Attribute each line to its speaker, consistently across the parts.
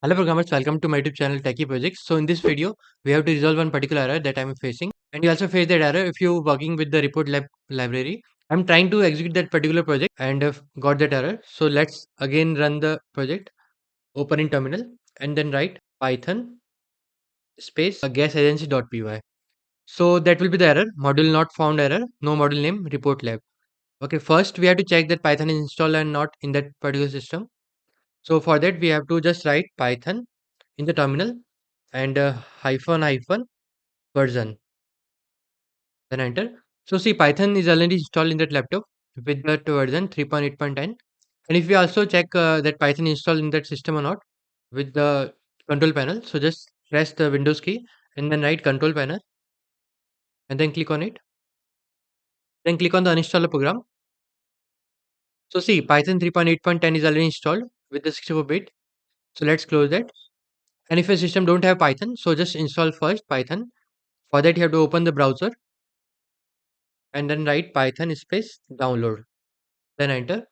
Speaker 1: Hello programmers, welcome to my YouTube channel Techie Projects. So in this video, we have to resolve one particular error that I'm facing. And you also face that error if you're working with the report lab library. I'm trying to execute that particular project and have got that error. So let's again run the project, open in terminal and then write Python space gasagency.py. So that will be the error, module not found error, no module name, report lab. Okay, first we have to check that Python is installed and not in that particular system. So for that we have to just write Python in the terminal and hyphen hyphen version, then enter. So see, Python is already installed in that laptop with that version 3.8.10. And if we also check that Python installed in that system or not with the control panel, so just press the Windows key and then write control panel and then click on it. Then click on the uninstall program. So see, Python 3.8.10 is already installed with the 64-bit. So let's close that. And if your system don't have Python, so just install first Python. For that, you have to open the browser and then write Python space download. Then enter.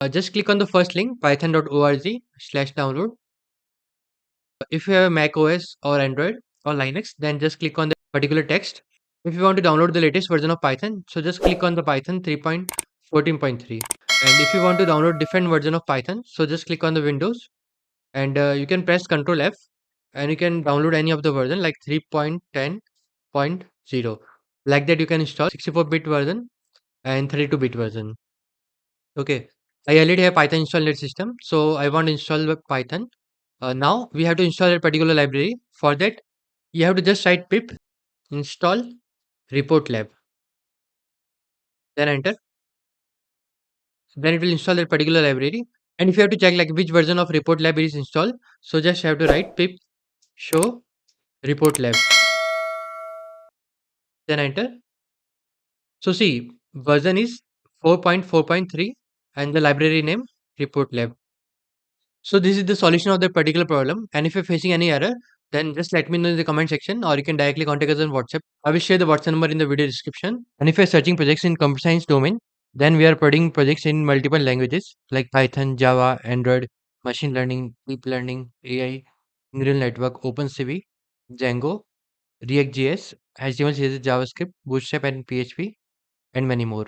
Speaker 1: Just click on the first link python.org/download. If you have Mac OS or Android or Linux, then just click on the particular text. If you want to download the latest version of Python, so just click on the Python 3.14.3. And if you want to download different version of Python, so just click on the Windows and you can press Ctrl F and you can download any of the version like 3.10.0. Like that, you can install 64-bit version and 32-bit version. Okay, I already have Python installed in the system, so I want to install the Python. Now we have to install a particular library. For that, you have to just write pip install reportlab, then enter. Then it will install that particular library. And if you have to check like which version of reportlab is installed, so just have to write pip show reportlab, then enter. So see, version is 4.4.3 and the library name reportlab. So this is the solution of that particular problem. And if you're facing any error, then just let me know in the comment section or you can directly contact us on WhatsApp. I will share the WhatsApp number in the video description. And if you're searching projects in computer science domain, then we are providing projects in multiple languages like Python, Java, Android, machine learning, deep learning, AI, neural network, OpenCV, Django, React.js, HTML, CSS, JavaScript, Bootstrap and PHP and many more.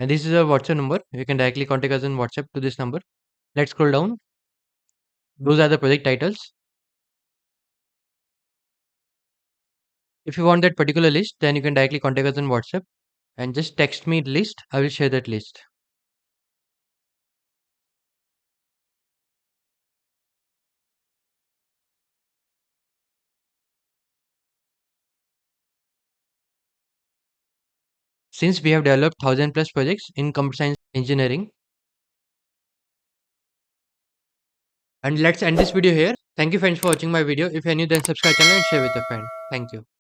Speaker 1: And this is our WhatsApp number. You can directly contact us on WhatsApp to this number. Let's scroll down. Those are the project titles. If you want that particular list, then you can directly contact us on WhatsApp and just text me the list. I will share that list. Since we have developed 1000 plus projects in computer science engineering, and let's end this video here. Thank you friends for watching my video. If you're new, then subscribe channel and share with a friend. Thank you.